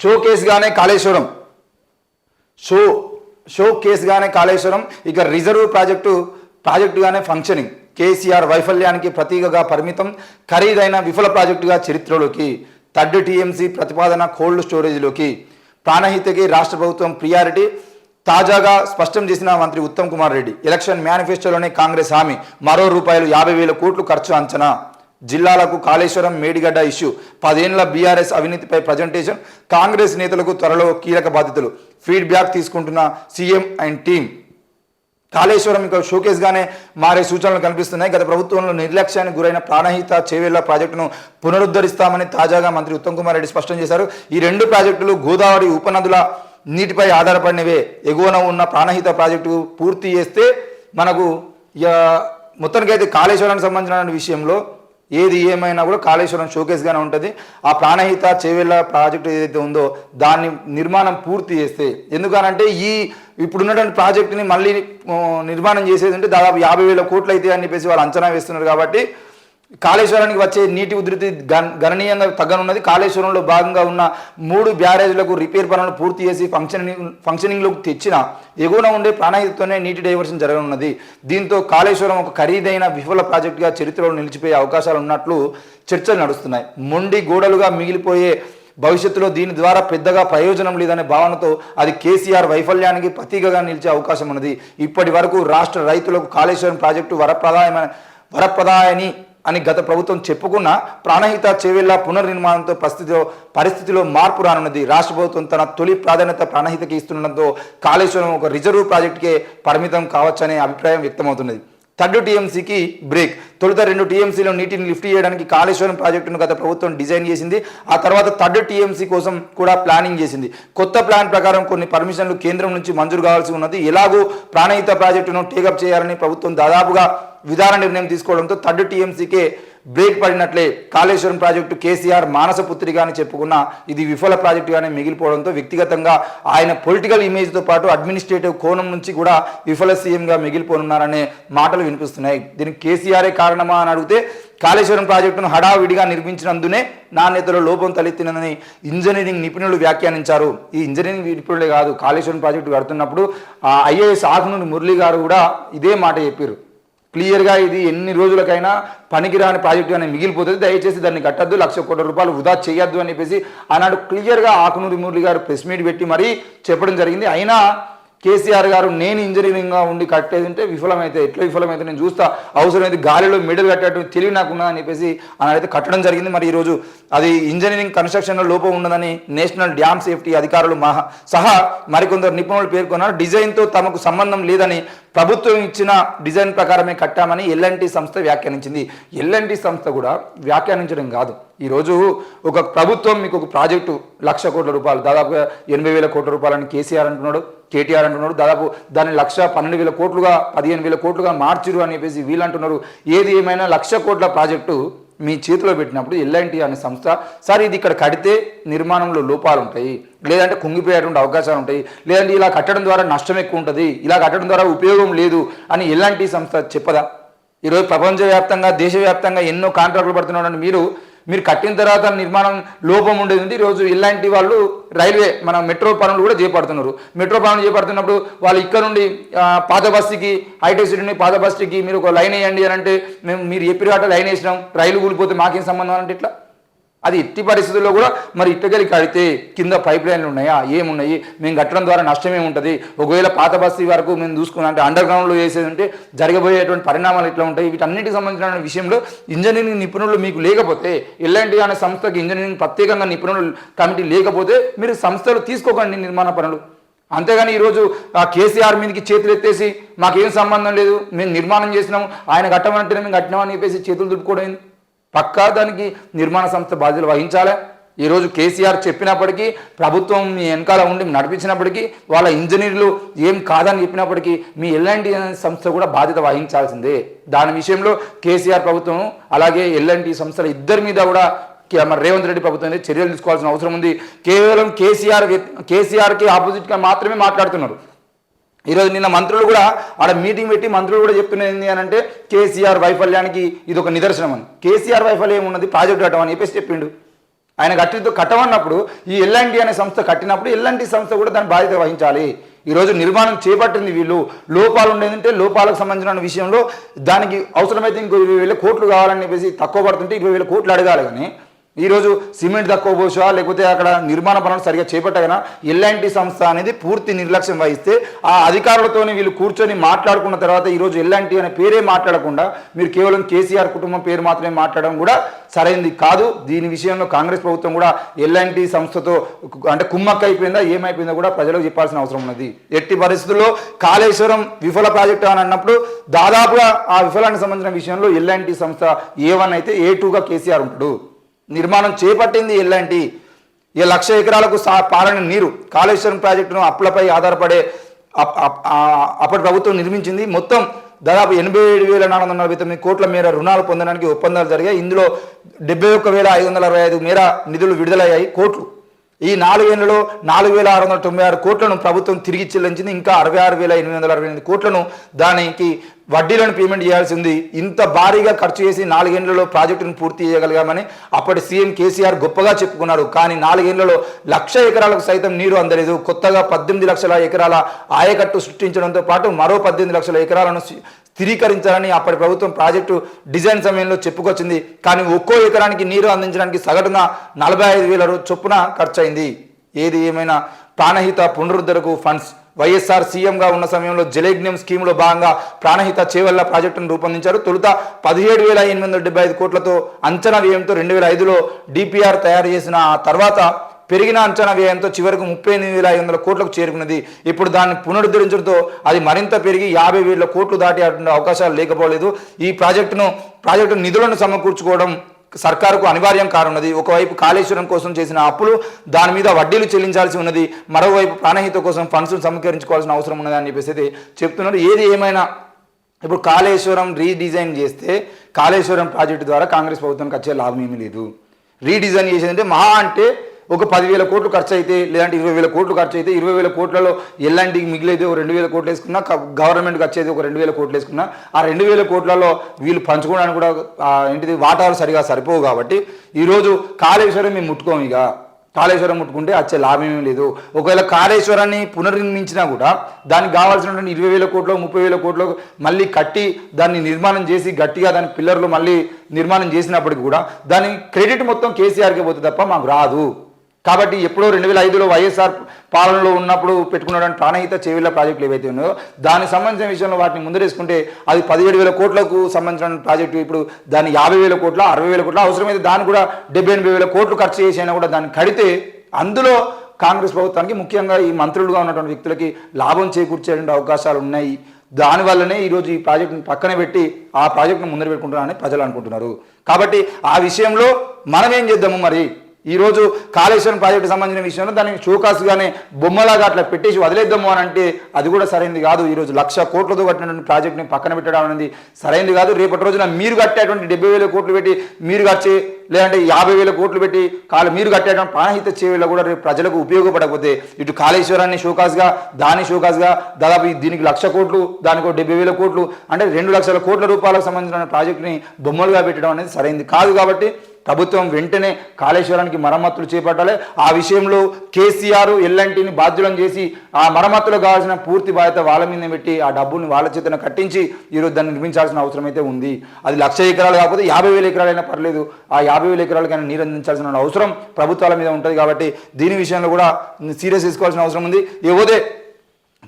Show కేసుగానే Kaleshwaram show కేసుగానే Kaleshwaram ఇక reserve ప్రాజెక్టుగానే functioning. KCR వైఫల్యానికి ప్రతీకగా పరిమితం, ఖరీదైన విఫల ప్రాజెక్టుగా చరిత్రలోకి. థర్డ్ టీఎంసీ ప్రతిపాదన కోల్డ్ స్టోరేజ్లోకి. ప్రాణహితకి రాష్ట్ర ప్రభుత్వం ప్రియారిటీ తాజాగా స్పష్టం చేసిన మంత్రి ఉత్తమ్ కుమార్ రెడ్డి. ఎలక్షన్ మేనిఫెస్టోలోనే కాంగ్రెస్ హామీ, మరో ₹50,000 కోట్లు ఖర్చు అంచనా. జిల్లాలకు కాళేశ్వరం మేడిగడ్డ ఇష్యూ, 10 ఏళ్ల బీఆర్ఎస్ అవినీతిపై ప్రజెంటేషన్, కాంగ్రెస్ నేతలకు త్వరలో కీలక బాధ్యతలు, ఫీడ్బ్యాక్ తీసుకుంటున్న సీఎం అండ్ టీం. కాళేశ్వరం ఇక షోకేస్గానే మారే సూచనలు కనిపిస్తున్నాయి. గత ప్రభుత్వంలో నిర్లక్ష్యానికి గురైన ప్రాణహిత చేవేళ్ల ప్రాజెక్టును పునరుద్ధరిస్తామని తాజాగా మంత్రి ఉత్తమ్ కుమార్ రెడ్డి స్పష్టం చేశారు. ఈ 2 ప్రాజెక్టులు గోదావరి ఉపనదుల నీటిపై ఆధారపడినవే. ఎగువన ఉన్న ప్రాణహిత ప్రాజెక్టు పూర్తి చేస్తే మనకు మొత్తానికైతే కాళేశ్వరానికి సంబంధించిన విషయంలో ఏది ఏమైనా కూడా కాళేశ్వరం షోకేస్గానే ఉంటుంది. ఆ ప్రాణహిత చేవేళ్ల ప్రాజెక్టు ఏదైతే ఉందో దాన్ని నిర్మాణం పూర్తి చేస్తే, ఎందుకనంటే ఇప్పుడున్నటువంటి ప్రాజెక్టుని మళ్ళీ నిర్మాణం చేసేది అంటే దాదాపు 50,000 కోట్లు అయితే అని చెప్పేసి వాళ్ళు అంచనా వేస్తున్నారు. కాబట్టి కాళేశ్వరానికి వచ్చే నీటి ఉధృతి గణనీయంగా తగ్గనున్నది. కాళేశ్వరంలో భాగంగా ఉన్న 3 బ్యారేజ్లకు రిపేర్ పనులు పూర్తి చేసి ఫంక్షనింగ్లోకి తెచ్చిన ఎగువన ఉండే ప్రాణహితతోనే నీటి డైవర్షన్ జరగనున్నది. దీంతో కాళేశ్వరం ఒక ఖరీదైన విఫల ప్రాజెక్టుగా చరిత్రలో నిలిచిపోయే అవకాశాలు ఉన్నట్లు చర్చలు నడుస్తున్నాయి. మొండి గోడలుగా మిగిలిపోయే భవిష్యత్తులో దీని ద్వారా పెద్దగా ప్రయోజనం లేదనే భావనతో అది కేసీఆర్ వైఫల్యానికి ప్రతీకగా నిలిచే అవకాశం ఉన్నది. ఇప్పటి వరకు రాష్ట్ర రైతులకు కాళేశ్వరం ప్రాజెక్టు వరప్రదాయని అని గత ప్రభుత్వం చెప్పుకున్న ప్రాణహిత చేవేళ్ల పునర్నిర్మాణంతో పరిస్థితిలో మార్పు రానున్నది. రాష్ట్ర ప్రభుత్వం తన తొలి ప్రాధాన్యత ప్రాణహితకి ఇస్తుండడంతో కాళేశ్వరం ఒక రిజర్వ్ ప్రాజెక్టుకే పరిమితం కావచ్చనే అభిప్రాయం వ్యక్తమవుతున్నది. Third టీఎంసీకి break. తొలుత 2 టీఎంసీలో నీటిని లిఫ్ట్ చేయడానికి కాళేశ్వరం ప్రాజెక్టును గత ప్రభుత్వం డిజైన్ చేసింది. ఆ తర్వాత థర్డ్ టీఎంసీ కోసం కూడా ప్లానింగ్ చేసింది. కొత్త ప్లాన్ ప్రకారం కొన్ని పర్మిషన్లు కేంద్రం నుంచి మంజూరు కావాల్సి ఉన్నది. ఎలాగూ ప్రాణహిత ప్రాజెక్టును టేకప్ చేయాలని ప్రభుత్వం దాదాపుగా విధాన నిర్ణయం తీసుకోవడంతో థర్డ్ టీఎంసీకే బ్రేక్ పడినట్లే. కాళేశ్వరం ప్రాజెక్టు కేసీఆర్ మానసపుత్రిగా అని చెప్పుకున్న ఇది విఫల ప్రాజెక్టుగానే మిగిలిపోవడంతో వ్యక్తిగతంగా ఆయన పొలిటికల్ ఇమేజ్తో పాటు అడ్మినిస్ట్రేటివ్ కోణం నుంచి కూడా విఫల సీఎంగా మిగిలిపోనున్నారనే మాటలు వినిపిస్తున్నాయి. దీనికి కేసీఆరే కారణమా అని అడిగితే కాళేశ్వరం ప్రాజెక్టును హడావిడిగా నిర్మించినందునే నాణ్యతలో లోపం తలెత్తినదని ఇంజనీరింగ్ నిపుణులు వ్యాఖ్యానించారు. ఈ ఇంజనీరింగ్ నిపుణులే కాదు, కాళేశ్వరం ప్రాజెక్టు కడుతున్నప్పుడు ఐఏఎస్ ఆకునూరి మురళి గారు కూడా ఇదే మాట చెప్పారు. క్లియర్గా ఇది ఎన్ని రోజులకైనా పనికిరాని ప్రాజెక్టుగానే మిగిలిపోతుంది, దయచేసి దాన్ని కట్టద్దు, ₹1,00,00,000 కోట్ల వృధా చేయొద్దు అని చెప్పేసి ఆనాడు క్లియర్గా ఆకునూరి మురళి గారు ప్రెస్ మీట్ పెట్టి మరీ చెప్పడం జరిగింది. అయినా కేసీఆర్ గారు నేను ఇంజనీరింగ్గా ఉండి కట్టేది అంటే విఫలమైతే ఎట్లా విఫలమైతే నేను చూస్తా, అవసరమైతే గాలిలో మెడల్ కట్టేట్టు తెలివి నాకున్నా అని చెప్పేసి ఆనాడైతే కట్టడం జరిగింది. మరి ఈరోజు అది ఇంజనీరింగ్ కన్స్ట్రక్షన్లో లోపం ఉన్నదని నేషనల్ డ్యామ్ సేఫ్టీ అధికారులు సహా మరికొందరు నిపుణులు పేర్కొన్నారు. డిజైన్తో తమకు సంబంధం లేదని, ప్రభుత్వం ఇచ్చిన డిజైన్ ప్రకారమే కట్టామని ఎల్ఎన్టీ సంస్థ వ్యాఖ్యానించింది. ఎల్ఎన్టీ సంస్థ కూడా వ్యాఖ్యానించడం కాదు, ఈరోజు ఒక ప్రభుత్వం మీకు ఒక ప్రాజెక్టు ₹1,00,00,000 కోట్ల దాదాపుగా 80,000 కోట్ల రూపాయలని కేసీఆర్ అంటున్నాడు, కేటీఆర్ అంటున్నాడు. దాదాపు దాన్ని 1,12,000 కోట్లుగా 15,000 కోట్లుగా మార్చిరు అని చెప్పేసి వీళ్ళు అంటున్నారు. ఏది ఏమైనా 1,00,00,000 కోట్ల ప్రాజెక్టు మీ చేతిలో పెట్టినప్పుడు ఎల్ఎన్టీ అనే సంస్థ సార్ ఇది ఇక్కడ కడితే నిర్మాణంలో లోపాలు ఉంటాయి, లేదంటే కుంగిపోయేటువంటి అవకాశాలు ఉంటాయి, లేదంటే ఇలా కట్టడం ద్వారా నష్టం ఎక్కువ ఉంటుంది, ఇలా కట్టడం ద్వారా ఉపయోగం లేదు అని ఎల్ఎన్టీ సంస్థ చెప్పదా? ఈరోజు ప్రపంచవ్యాప్తంగా దేశవ్యాప్తంగా ఎన్నో కాంట్రాక్టులు పడుతున్నారని మీరు కట్టిన తర్వాత నిర్మాణం లోపం ఉండేది ఉంది. ఈరోజు ఇలాంటి వాళ్ళు రైల్వే మన మెట్రో పనులు కూడా చేపడుతున్నారు. మెట్రో పనులు చేపడుతున్నప్పుడు వాళ్ళు ఇక్కడ నుండి పాత బస్తీకి, హైటెక్ సిటీ నుండి పాత బస్తీకి మీరు ఒక లైన్ వేయండి అని అంటే మీరు ఎప్పుడు లైన్ వేసినాం, రైలు కూలిపోతే మాకేం సంబంధం అంటే ఇట్లా అది ఎట్టి పరిస్థితుల్లో కూడా మరి ఇట్టగలి కడితే కింద పైప్ లైన్లు ఉన్నాయా, ఏమున్నాయి, మేము కట్టడం ద్వారా నష్టమే ఉంటుంది, ఒకవేళ పాత బస్తీ వరకు మేము చూసుకున్నా అంటే అండర్ గ్రౌండ్లో వేసేది ఉంటే జరగబోయేటువంటి పరిణామాలు ఇట్లా ఉంటాయి. వీటన్నిటికి సంబంధించిన విషయంలో ఇంజనీరింగ్ నిపుణులు మీకు లేకపోతే, ఎల్ఎన్టీ అనే సంస్థకి ఇంజనీరింగ్ ప్రత్యేకంగా నిపుణులు కమిటీ లేకపోతే మీరు సంస్థలు తీసుకోకండి నిర్మాణ పనులు. అంతేగాని ఈరోజు కేసీఆర్ మీదకి చేతులు ఎత్తేసి మాకేం సంబంధం లేదు, మేము నిర్మాణం చేసినాము, ఆయన కట్టమంటేనే మేము కట్టినామని చెప్పేసి చేతులు దులుపుకోవడం పక్కా దానికి నిర్మాణ సంస్థ బాధ్యతలు వహించాలి. ఈరోజు కేసీఆర్ చెప్పినప్పటికీ, ప్రభుత్వం మీ వెనకాల ఉండి నడిపించినప్పటికీ, వాళ్ళ ఇంజనీర్లు ఏం కాదని చెప్పినప్పటికీ మీ ఎల్ఎన్టీ సంస్థ కూడా బాధ్యత వహించాల్సిందే. దాని విషయంలో కేసీఆర్ ప్రభుత్వం అలాగే ఎల్ఎన్టీ సంస్థల ఇద్దరి మీద కూడా మరి రేవంత్ రెడ్డి ప్రభుత్వం చర్యలు తీసుకోవాల్సిన అవసరం ఉంది. కేవలం కేసీఆర్కి ఆపోజిట్గా మాత్రమే మాట్లాడుతున్నారు. ఈరోజు నిన్న మంత్రులు కూడా ఆడ మీటింగ్ పెట్టి మంత్రులు కూడా చెప్తున్నది ఏంటి అని అంటే కేసీఆర్ వైఫల్యానికి ఇది ఒక నిదర్శనం అని. కేసీఆర్ వైఫల్యం ఏమున్నది, ప్రాజెక్టు కట్టమని చెప్పేసి చెప్పిండు. ఆయన కట్టమన్నప్పుడు ఈ ఎల్ఎన్టీ అనే సంస్థ కట్టినప్పుడు ఎల్ఎన్టీ సంస్థ కూడా దాని బాధ్యత వహించాలి. ఈరోజు నిర్మాణం చేపట్టింది వీళ్ళు, లోపాలు ఉండేదంటే లోపాలకు సంబంధించిన విషయంలో దానికి అవసరమైతే ఇంకో 20,000 కోట్లు కావాలని చెప్పేసి తక్కువ పడుతుంటే 20,000 కోట్లు అడగాలి. కానీ ఈరోజు సిమెంట్ తక్కువ పోసా లేకపోతే అక్కడ నిర్మాణ పనులు సరిగా చేపట్టగానే ఎల్ఎన్టీ సంస్థ అనేది పూర్తి నిర్లక్ష్యం వహిస్తే ఆ అధికారులతోని వీళ్ళు కూర్చొని మాట్లాడుకున్న తర్వాత ఈరోజు ఎల్ఎన్టీ అనే పేరే మాట్లాడకుండా మీరు కేవలం కేసీఆర్ కుటుంబం పేరు మాత్రమే మాట్లాడడం కూడా సరైంది కాదు. దీని విషయంలో కాంగ్రెస్ ప్రభుత్వం కూడా ఎల్ఎన్టీ సంస్థతో అంటే కుమ్మక్క అయిపోయిందా ఏమైపోయిందో కూడా ప్రజలకు చెప్పాల్సిన అవసరం ఉన్నది. ఎట్టి పరిస్థితుల్లో కాళేశ్వరం విఫల ప్రాజెక్టు అని అన్నప్పుడు దాదాపుగా ఆ విఫలానికి సంబంధించిన విషయంలో ఎల్ఎన్టీ సంస్థ A1 అయితే A2గా కేసీఆర్ ఉంటాడు. నిర్మాణం చేపట్టింది ఎల్ఎన్టీ. 1,00,000 ఎకరాలకు పారని నీరు కాళేశ్వరం ప్రాజెక్టును అప్పులపై ఆధారపడే అప్పటి ప్రభుత్వం నిర్మించింది. మొత్తం దాదాపు 87,449 కోట్ల మేర రుణాలు పొందడానికి ఒప్పందాలు జరిగాయి. ఇందులో 71,565 మేర నిధులు విడుదలయ్యాయి కోట్లు. ఈ 4 ఏళ్లలో 4,696 కోట్లను ప్రభుత్వం తిరిగి చెల్లించింది. ఇంకా 66,868 కోట్లను దానికి వడ్డీలను పేమెంట్ చేయాల్సి ఉంది. ఇంత భారీగా ఖర్చు చేసి 4 ఏళ్లలో ప్రాజెక్టును పూర్తి చేయగలిగామని అప్పటి సీఎం కేసీఆర్ గొప్పగా చెప్పుకున్నారు. కానీ 4 ఏళ్లలో 1,00,000 ఎకరాలకు సైతం నీరు అందలేదు. కొత్తగా 18 లక్షల ఎకరాల ఆయకట్టు సృష్టించడంతో పాటు మరో 18 లక్షల ఎకరాలను స్థిరీకరించాలని అప్పటి ప్రభుత్వం ప్రాజెక్టు డిజైన్ సమయంలో చెప్పుకొచ్చింది. కానీ ఒక్కో ఎకరానికి నీరు అందించడానికి సగటున 45,000 చొప్పున ఖర్చయింది. ఏది ఏమైనా ప్రాణహిత పునరుద్ధరణకు ఫండ్స్ వైఎస్ఆర్ సీఎంగా ఉన్న సమయంలో జలయజ్ఞం స్కీమ్లో భాగంగా ప్రాణహిత చేవెళ్ల ప్రాజెక్టును రూపొందించారు. తొలుత 17,875 కోట్లతో అంచనా వ్యయంతో 2005లో డిపిఆర్ తయారు చేసిన ఆ తర్వాత పెరిగిన అంచనా వ్యయంతో చివరకు 38,500 కోట్లకు చేరుకున్నది. ఇప్పుడు దాన్ని పునరుద్ధరించడంతో అది మరింత పెరిగి 50,000 కోట్లు దాటి అవకాశాలు లేకపోలేదు. ఈ ప్రాజెక్టు నిధులను సమకూర్చుకోవడం సర్కారుకు అనివార్యం కానున్నది. ఒకవైపు కాళేశ్వరం కోసం చేసిన అప్పులు దాని మీద వడ్డీలు చెల్లించాల్సి ఉన్నది, మరోవైపు ప్రాణహిత కోసం ఫండ్స్ సమీకరించుకోవాల్సిన అవసరం ఉన్నది అని చెప్పేసి చెప్తున్నారు. ఏది ఏమైనా ఇప్పుడు కాళేశ్వరం రీడిజైన్ చేస్తే కాళేశ్వరం ప్రాజెక్టు ద్వారా కాంగ్రెస్ ప్రభుత్వానికి వచ్చే లాభం ఏమీ లేదు. రీడిజైన్ చేసేదంటే మహా అంటే ఒక 10,000 కోట్లు ఖర్చు అయితే, లేదంటే 20,000 కోట్లు ఖర్చు అయితే 20,000 కోట్లలో ఎల్ఎన్టీకి మిగిలేదు 2,000 కోట్లు వేసుకున్నా, గవర్నమెంట్కి వచ్చేది ఒక 2,000 కోట్లు వేసుకున్నా, ఆ 2,000 కోట్లలో వీళ్ళు పంచుకోవడానికి కూడా ఏంటిది వాటాలు సరిగా సరిపోవు. కాబట్టి ఈరోజు కాళేశ్వరం మేము ముట్టుకోము. ఇక కాళేశ్వరం ముట్టుకుంటే వచ్చే లాభం ఏమీ లేదు. ఒకవేళ కాళేశ్వరాన్ని పునర్నిర్మించినా కూడా దానికి కావాల్సినటువంటి 20,000 కోట్లు 30,000 కోట్లు మళ్ళీ కట్టి దాన్ని నిర్మాణం చేసి గట్టిగా దాని పిల్లర్లు మళ్ళీ నిర్మాణం చేసినప్పటికీ కూడా దాని క్రెడిట్ మొత్తం కేసీఆర్కే పోతుంది తప్ప మాకు రాదు. కాబట్టి ఎప్పుడో 2005లో వైఎస్ఆర్ పాలనలో ఉన్నప్పుడు పెట్టుకున్నటువంటి ప్రాణహిత చేవెళ్ల ప్రాజెక్టులు ఏవైతే ఉన్నాయో దానికి సంబంధించిన విషయంలో వాటిని ముందరేసుకుంటే అది 17,000 కోట్లకు సంబంధించిన ప్రాజెక్టు ఇప్పుడు దాన్ని 50,000 కోట్ల 60,000 కోట్ల అవసరమైతే దాన్ని కూడా 70,000-80,000 కోట్లు ఖర్చు చేసైనా కూడా దాన్ని కడితే అందులో కాంగ్రెస్ ప్రభుత్వానికి ముఖ్యంగా ఈ మంత్రులుగా ఉన్నటువంటి వ్యక్తులకి లాభం చేకూర్చే అవకాశాలు ఉన్నాయి. దానివల్లనే ఈరోజు ఈ ప్రాజెక్టును పక్కన పెట్టి ఆ ప్రాజెక్టును ముందర పెట్టుకుంటున్నారని ప్రజలు అనుకుంటున్నారు. కాబట్టి ఆ విషయంలో మనం ఏం చేద్దాము మరి? ఈరోజు కాళేశ్వరం ప్రాజెక్టు సంబంధించిన విషయంలో దానికి షోకాసుగానే బొమ్మలాగా అట్లా పెట్టేసి వదిలేద్దాము అని అంటే అది కూడా సరైనది కాదు. ఈరోజు 1,00,000 కోట్లతో కట్టినటువంటి ప్రాజెక్టుని పక్కన పెట్టడం అనేది సరైనది కాదు. రేపటి రోజున మీరు కట్టేటువంటి 70,000 కోట్లు పెట్టి మీరు కట్టే, లేదంటే 50,000 కోట్లు పెట్టి మీరు కట్టేటువంటి ప్రాణహిత చేవెళ్ల కూడా రేపు ప్రజలకు ఉపయోగపడకపోతే ఇటు కాళేశ్వరాన్ని షోకాసుగా దాని షోకాసుగా దాదాపు దీనికి 1,00,000 కోట్లు దానికి 70,000 కోట్లు అంటే 2,00,000 కోట్ల రూపాయలకు సంబంధించిన ప్రాజెక్టుని బొమ్మలుగా పెట్టడం అనేది సరైనది కాదు. కాబట్టి ప్రభుత్వం వెంటనే కాళేశ్వరానికి మరమ్మతులు చేపట్టాలి. ఆ విషయంలో కేసీఆర్ ఎల్ఎన్టీని బాధ్యులను చేసి ఆ మరమ్మతులకు కావాల్సిన పూర్తి బాధ్యత వాళ్ళ మీద పెట్టి ఆ డబ్బుని వాళ్ళ చేతన కట్టించి ఈరోజు దాన్ని నిర్మించాల్సిన అవసరం అయితే ఉంది. అది 1,00,000 ఎకరాలు కాకపోతే 50,000 ఎకరాలైనా పర్లేదు, ఆ 50,000 ఎకరాలకైనా నీరు అందించాల్సిన అవసరం ప్రభుత్వాల మీద ఉంటుంది. కాబట్టి దీని విషయంలో కూడా సీరియస్ తీసుకోవాల్సిన అవసరం ఉంది. ఏవోదే